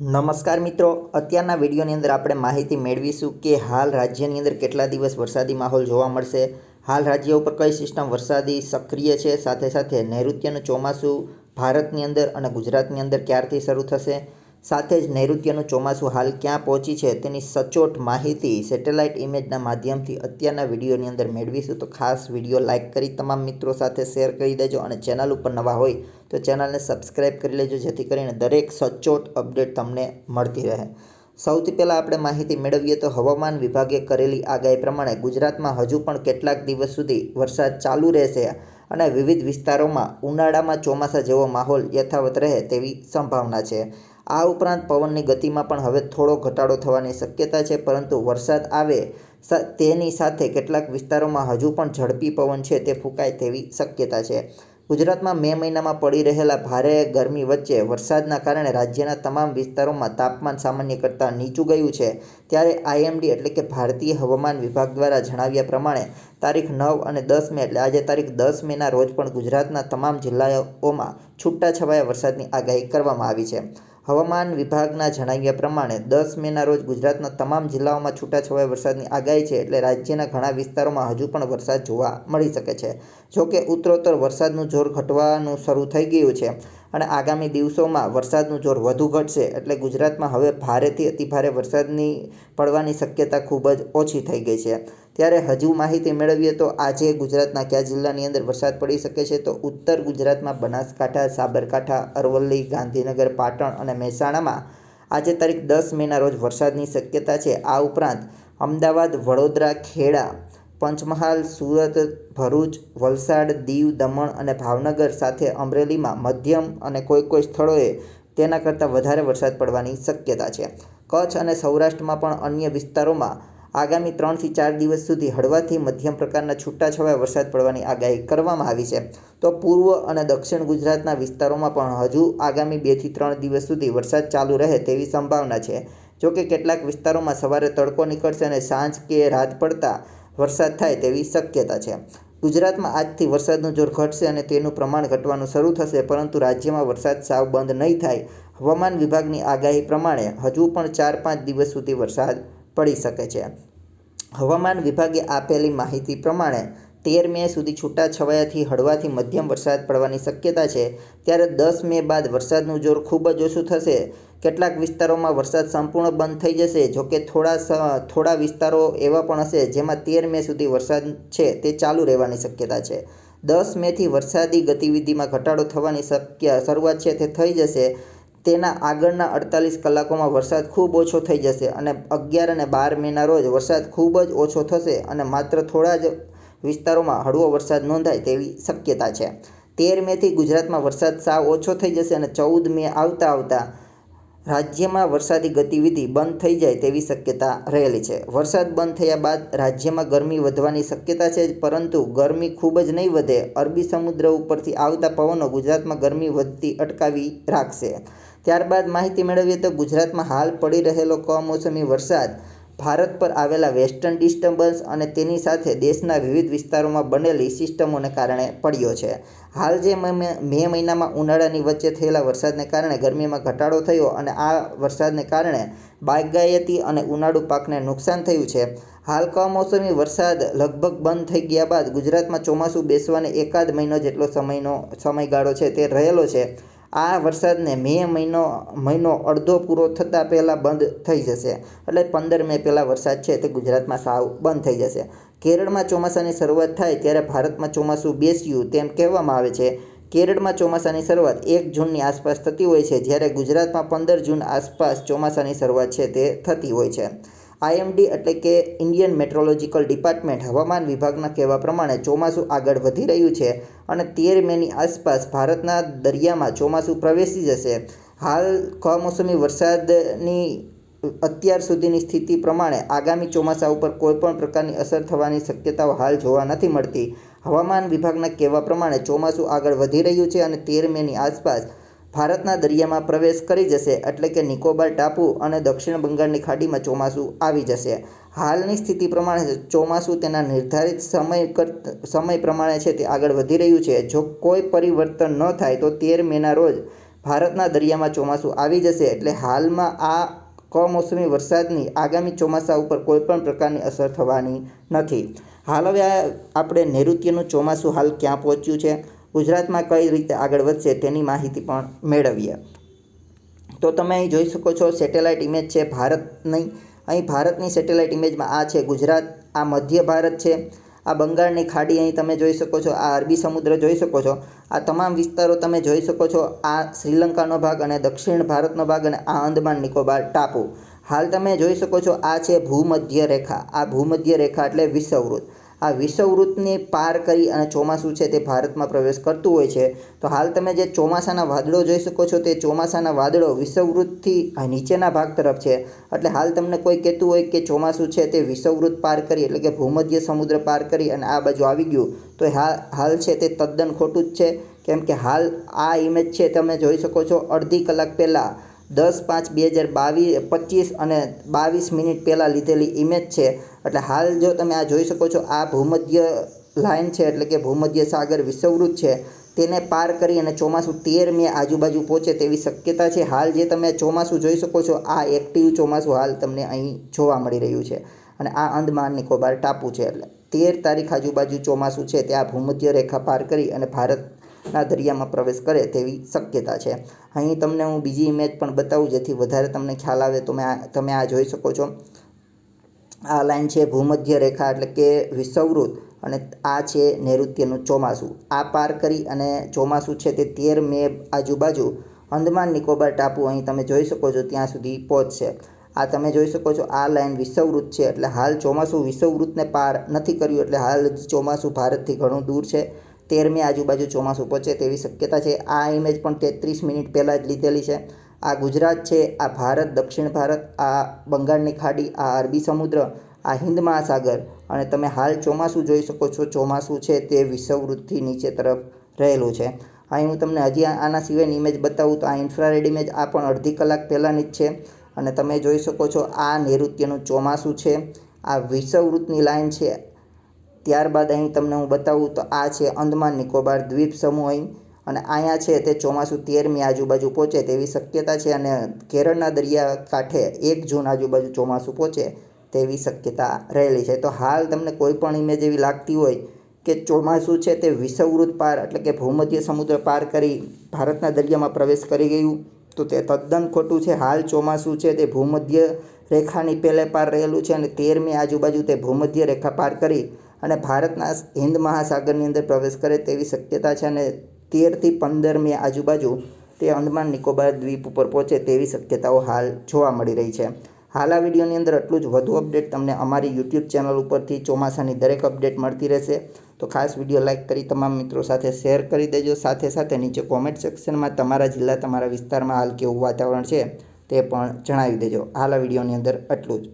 નમસ્કાર મિત્રો, અત્યારના વિડીયોની અંદર આપણે માહિતી મેળવીશું કે હાલ રાજ્યની અંદર કેટલા દિવસ વરસાદી માહોલ જોવા મળશે. હાલ રાજ્ય ઉપર કઈ સિસ્ટમ વરસાદી સક્રિય છે, સાથે સાથે નૈઋત્યનું ચોમાસું ભારતની અંદર અને ગુજરાતની અંદર ક્યારથી શરૂ થશે, સાથે જ નૈઋત્યનું ચોમાસું હાલ ક્યાં પહોંચી છે તેની સચોટ માહિતી સેટેલાઇટ ઇમેજના માધ્યમથી અત્યારના વિડીયોની અંદર મેળવીશું. તો ખાસ વિડીયો લાઇક કરી તમામ મિત્રો સાથે શેર કરી દેજો અને ચેનલ ઉપર નવા હોય તો ચેનલને સબસ્ક્રાઈબ કરી લેજો, જેથી કરીને દરેક સચોટ અપડેટ તમને મળતી રહે. સૌથી પહેલાં આપણે માહિતી મેળવીએ તો હવામાન વિભાગે કરેલી આગાહી પ્રમાણે ગુજરાતમાં હજુ પણ કેટલાક દિવસ સુધી વરસાદ ચાલુ રહેશે અને વિવિધ વિસ્તારોમાં ઉનાળામાં ચોમાસા જેવો માહોલ યથાવત રહે તેવી સંભાવના છે. આ ઉપરાંત પવનની ગતિમાં પણ હવે થોડો ઘટાડો થવાની શક્યતા છે, પરંતુ વરસાદ આવે તેની સાથે કેટલાક વિસ્તારોમાં હજુ પણ ઝડપી પવન છે તે ફૂંકાય તેવી શક્યતા છે. ગુજરાતમાં મે મહિનામાં પડી રહેલા ભારે ગરમી વચ્ચે વરસાદના કારણે રાજ્યના તમામ વિસ્તારોમાં તાપમાન સામાન્ય કરતાં નીચું ગયું છે. ત્યારે આઈએમડી એટલે કે ભારતીય હવામાન વિભાગ દ્વારા જણાવ્યા પ્રમાણે તારીખ 9 અને 10 મે એટલે આજે તારીખ 10 મેના રોજ પણ ગુજરાતના તમામ જિલ્લાઓમાં છૂટાછવાયા વરસાદની આગાહી કરવામાં આવી છે. હવામાન વિભાગના જણાવ્યા પ્રમાણે 10 મેના રોજ ગુજરાતના તમામ જિલ્લાઓમાં છૂટાછવાયા વરસાદની આગાહી છે, એટલે રાજ્યના ઘણા વિસ્તારોમાં હજુ પણ વરસાદ જોવા મળી શકે છે. જોકે ઉત્તરોત્તર વરસાદનું જોર ઘટવાનું શરૂ થઈ ગયું છે અને આગામી દિવસોમાં વરસાદનું જોર વધુ ઘટશે, એટલે ગુજરાતમાં હવે ભારેથી અતિભારે વરસાદની પડવાની શક્યતા ખૂબ જ ઓછી થઈ ગઈ છે. ત્યારે હજુ માહિતી મેળવીએ તો આજે ગુજરાતના કયા જિલ્લાની અંદર વરસાદ પડી શકે છે, તો ઉત્તર ગુજરાતમાં બનાસકાંઠા, સાબરકાંઠા, અરવલ્લી, ગાંધીનગર, પાટણ અને મહેસાણામાં આજે તારીખ 10 મેના રોજ વરસાદની શક્યતા છે. આ ઉપરાંત અમદાવાદ, વડોદરા, ખેડા, પંચમહાલ, સુરત, ભરૂચ, વલસાડ, દીવ, દમણ અને ભાવનગર સાથે અમરેલીમાં મધ્યમ અને કોઈ સ્થળોએ તેના કરતાં વધારે વરસાદ પડવાની શક્યતા છે. કચ્છ અને સૌરાષ્ટ્રમાં પણ અન્ય વિસ્તારોમાં આગામી 3 થી 4 દિવસ સુધી હળવાથી મધ્યમ પ્રકારના છૂટાછવાયા વરસાદ પડવાની આગાહી કરવામાં આવી છે. તો પૂર્વ અને દક્ષિણ ગુજરાતના વિસ્તારોમાં પણ હજુ આગામી 2 થી 3 દિવસ સુધી વરસાદ ચાલુ રહે તેવી સંભાવના છે. જોકે કેટલાક વિસ્તારોમાં સવારે તડકો નીકળશે અને સાંજ કે રાત પડતા વરસાદ થાય તેવી શક્યતા છે. ગુજરાતમાં આજથી વરસાદનું જોર ઘટશે અને તેનું પ્રમાણ ઘટવાનું શરૂ થશે, પરંતુ રાજ્યમાં વરસાદ સાવ બંધ નહીં થાય. હવામાન વિભાગની આગાહી પ્રમાણે હજુ પણ 4-5 દિવસ સુધી વરસાદ પડી શકે છે. હવામાન વિભાગે આપેલી માહિતી પ્રમાણે 13 મે સુધી છૂટાછવાયાથી હળવાથી મધ્યમ વરસાદ પડવાની શક્યતા છે. ત્યારે 10 મે બાદ વરસાદનું જોર ખૂબ જ ઓછું થશે. કેટલાક વિસ્તારોમાં વરસાદ સંપૂર્ણ બંધ થઈ જશે. જોકે થોડા વિસ્તારો એવા પણ હશે જેમાં 13 મે સુધી વરસાદ છે તે ચાલુ રહેવાની શક્યતા છે. 10 મેથી વરસાદી ગતિવિધિમાં ઘટાડો થવાની શરૂઆત છે તે થઈ જશે. તેના આગળના 48 કલાકોમાં વરસાદ ખૂબ ઓછો થઈ જશે અને 11 અને 12 મેના રોજ વરસાદ ખૂબ જ ઓછો થશે અને માત્ર થોડા જ વિસ્તારોમાં હળવો વરસાદ નોંધાય તેવી શક્યતા છે. 13 મેથી ગુજરાતમાં વરસાદ સાવ ઓછો થઈ જશે અને 14 મે આવતા રાજ્યમાં વરસાદી ગતિવિધિ બંધ થઈ જાય તેવી શક્યતા રહેલી છે. વરસાદ બંધ થયા બાદ રાજ્યમાં ગરમી વધવાની શક્યતા છે, પરંતુ ગરમી ખૂબ જ નહીં વધે. અરબી સમુદ્ર ઉપરથી આવતા પવનો ગુજરાતમાં ગરમી વધતી અટકાવી રાખશે. ત્યારબાદ માહિતી મેળવીએ તો ગુજરાતમાં હાલ પડી રહેલો કમોસમી વરસાદ ભારત પર આવેલા વેસ્ટર્ન ડિસ્ટર્બન્સ અને તેની સાથે દેશના વિવિધ વિસ્તારોમાં બનેલી સિસ્ટમોને કારણે પડ્યો છે. હાલ જે મે મહિનામાં ઉનાળાની વચ્ચે થયેલા વરસાદને કારણે ગરમીમાં ઘટાડો થયો અને આ વરસાદને કારણે બાગાયતી અને ઉનાળુ પાકને નુકસાન થયું છે. હાલ કમોસમી વરસાદ લગભગ બંધ થઈ ગયા બાદ ગુજરાતમાં ચોમાસું બેસવાને એકાદ મહિનો જેટલો સમયગાળો છે તે રહેલો છે. આ વરસાદને મે મહિનો અડધો પૂરો થતાં પહેલાં બંધ થઈ જશે, એટલે 15 મે પહેલાં વરસાદ છે તે ગુજરાતમાં સાવ બંધ થઈ જશે. કેરળમાં ચોમાસાની શરૂઆત થાય ત્યારે ભારતમાં ચોમાસું બેસ્યું તેમ કહેવામાં આવે છે. કેરળમાં ચોમાસાની શરૂઆત 1 જૂનની આસપાસ થતી હોય છે, જ્યારે ગુજરાતમાં 15 જૂન આસપાસ ચોમાસાની શરૂઆત છે તે થતી હોય છે. આઈએમડી એટલે કે ઇન્ડિયન મેટ્રોલોજીકલ ડિપાર્ટમેન્ટ હવામાન વિભાગના કહેવા પ્રમાણે ચોમાસું આગળ વધી રહ્યું છે અને 13 મેની આસપાસ ભારતના દરિયામાં ચોમાસું પ્રવેશી જશે. હાલ કમોસમી વરસાદની અત્યાર સુધીની સ્થિતિ પ્રમાણે આગામી ચોમાસા ઉપર કોઈપણ પ્રકારની અસર થવાની શક્યતાઓ હાલ જોવા નથી મળતી. હવામાન વિભાગના કહેવા પ્રમાણે ચોમાસું આગળ વધી રહ્યું છે અને 13 મેની આસપાસ ભારતના દરિયામાં પ્રવેશ કરી જશે, એટલે કે નિકોબાર ટાપુ અને દક્ષિણ બંગાળની ખાડીમાં ચોમાસું આવી જશે. હાલની સ્થિતિ પ્રમાણે ચોમાસું તેના નિર્ધારિત સમય પ્રમાણે છે તે આગળ વધી રહ્યું છે. જો કોઈ પરિવર્તન ન થાય તો 13 મેના રોજ ભારતના દરિયામાં ચોમાસું આવી જશે એટલે હાલમાં આ કમોસમી વરસાદની આગામી ચોમાસા ઉપર કોઈપણ પ્રકારની અસર થવાની નથી. હાલ હવે આપણે નૈઋત્યનું ચોમાસું હાલ ક્યાં પહોંચ્યું છે, ગુજરાતમાં કઈ રીતે આગળ વધશે તેની માહિતી પણ મેળવીએ. તો તમે અહીં જોઈ શકો છો સેટેલાઇટ ઇમેજ છે ભારતની. અહીં ભારતની સેટેલાઇટ ઇમેજમાં આ છે ગુજરાત, આ મધ્ય ભારત છે, આ બંગાળની ખાડી અહીં તમે જોઈ શકો છો, આ અરબી સમુદ્ર જોઈ શકો છો, આ તમામ વિસ્તારો તમે જોઈ શકો છો. આ શ્રીલંકાનો ભાગ અને દક્ષિણ ભારતનો ભાગ અને આ અંદમાન નિકોબાર ટાપુ. હાલ તમે જોઈ શકો છો આ છે ભૂમધ્ય રેખા. આ ભૂમધ્ય રેખા એટલે વિષુવવૃત્ત. આ વિષુવવૃત્તને પાર કરી અને ચોમાસું છે તે ભારતમાં પ્રવેશ કરતું હોય છે. તો હાલ તમે જે ચોમાસાના વાદળો જોઈ શકો છો તે ચોમાસાના વાદળો વિષુવવૃત્તથી નીચેના ભાગ તરફ છે. એટલે હાલ તમને કોઈ કહેતું હોય કે ચોમાસું છે તે વિષુવવૃત્ત પાર કરી એટલે કે ભૂમધ્ય સમુદ્ર પાર કરી અને આ બાજુ આવી ગયું, તો હાલ છે તે તદ્દન ખોટું જ છે. કેમ કે હાલ આ ઇમેજ છે તમે જોઈ શકો છો અડધી કલાક પહેલાં 10/5/2025 અને 22 પહેલાં લીધેલી ઇમેજ છે. એટલે હાલ જો તમે આ જોઈ શકો છો આ ભૂમધ્ય લાઇન છે એટલે કે ભૂમધ્ય સાગર વિષુવવૃત્ત છે, તેને પાર કરી અને ચોમાસું 13 મે આજુબાજુ પહોંચે તેવી શક્યતા છે. હાલ જે તમે ચોમાસું જોઈ શકો છો આ એક્ટિવ ચોમાસું હાલ તમને અહીં જોવા મળી રહ્યું છે. અને આ અંદમાન નિકોબાર ટાપુ છે એટલે 13 તારીખ આજુબાજુ ચોમાસું છે તે આ ભૂમધ્ય રેખા પાર કરી અને ભારતના દરિયામાં પ્રવેશ કરે તેવી શક્યતા છે. અહીં તમને હું બીજી ઇમેજ પણ બતાવું જેથી વધારે તમને ખ્યાલ આવે. તો તમે આ જોઈ શકો છો આ લાઈન છે ભૂમધ્ય રેખા એટલે કે વિષુવવૃત્ત અને આ છે નૈઋત્યનું ચોમાસું. આ પાર કરી અને ચોમાસું છે તે 13 મે આજુબાજુ અંદમાન નિકોબાર ટાપુ અહીં તમે જોઈ શકો છો ત્યાં સુધી પહોંચશે. આ તમે જોઈ શકો છો આ લાઈન વિષુવવૃત્ત છે એટલે હાલ ચોમાસું વિષુવવૃત્તને પાર નથી કર્યું એટલે હાલ ચોમાસું ભારતથી ઘણું દૂર છે. 13 મે આજુબાજુ ચોમાસું પહોંચે તેવી શક્યતા છે. આ ઇમેજ પણ 33 પહેલાં જ લીધેલી છે. આ ગુજરાત છે, આ ભારત, દક્ષિણ ભારત, આ બંગાળની ખાડી, આ અરબી સમુદ્ર, આ હિન્દ મહાસાગર અને તમે હાલ ચોમાસું જોઈ શકો છો. ચોમાસું છે તે વિષુવવૃત્તથી નીચે તરફ રહેલું છે. અહીં હું તમને હજી આના સિવાયની ઇમેજ બતાવું તો આ ઇન્ફ્રારેડ ઇમેજ આ પણ અડધી કલાક પહેલાંની જ છે. અને તમે જોઈ શકો છો આ નૈઋત્યનું ચોમાસું છે, આ વિષુવવૃત્તની લાઈન છે. ત્યારબાદ અહીં તમને હું બતાવું તો આ છે અંદમાન નિકોબાર દ્વીપ સમૂહ અહીં અને અહીંયા છે તે ચોમાસું 13 મે આજુબાજુ પહોંચે તેવી શક્યતા છે. અને કેરળના દરિયા કાંઠે 1 જૂન આજુબાજુ ચોમાસું પહોંચે તેવી શક્યતા રહેલી છે. તો હાલ તમને કોઈ પણ ઇમેજ એવી લાગતી હોય કે ચોમાસું છે તે વિષુવવૃત્ત પાર એટલે કે ભૂમધ્ય સમુદ્ર પાર કરી ભારતના દરિયામાં પ્રવેશ કરી ગયું તો તે તદ્દન ખોટું છે. હાલ ચોમાસું છે તે ભૂમધ્ય રેખાની પહેલે પાર રહેલું છે અને 13 મે આજુબાજુ તે ભૂમધ્ય રેખા પાર કરી અને ભારતના હિન્દ મહાસાગરની અંદર પ્રવેશ કરે તેવી શક્યતા છે. અને 13 થી 15 મે આજુબાજુ તે અંદમાન નિકોબાર દ્વીપ ઉપર પહોંચે તેવી શક્યતાઓ હાલ જોવા મળી રહી છે. હાલ આ વિડીયોની અંદર એટલું જ. વધુ અપડેટ તમને અમારી યુટ્યુબ ચેનલ ઉપરથી ચોમાસાની દરેક અપડેટ મળતી રહેશે. તો ખાસ વિડીયો લાઇક કરી તમામ મિત્રો સાથે શેર કરી દેજો. સાથે સાથે નીચે કોમેન્ટ સેક્શનમાં તમારા જિલ્લા તમારા વિસ્તારમાં હાલ કેવું વાતાવરણ છે તે પણ જણાવી દેજો. હાલ આ વિડીયોની અંદર એટલું જ.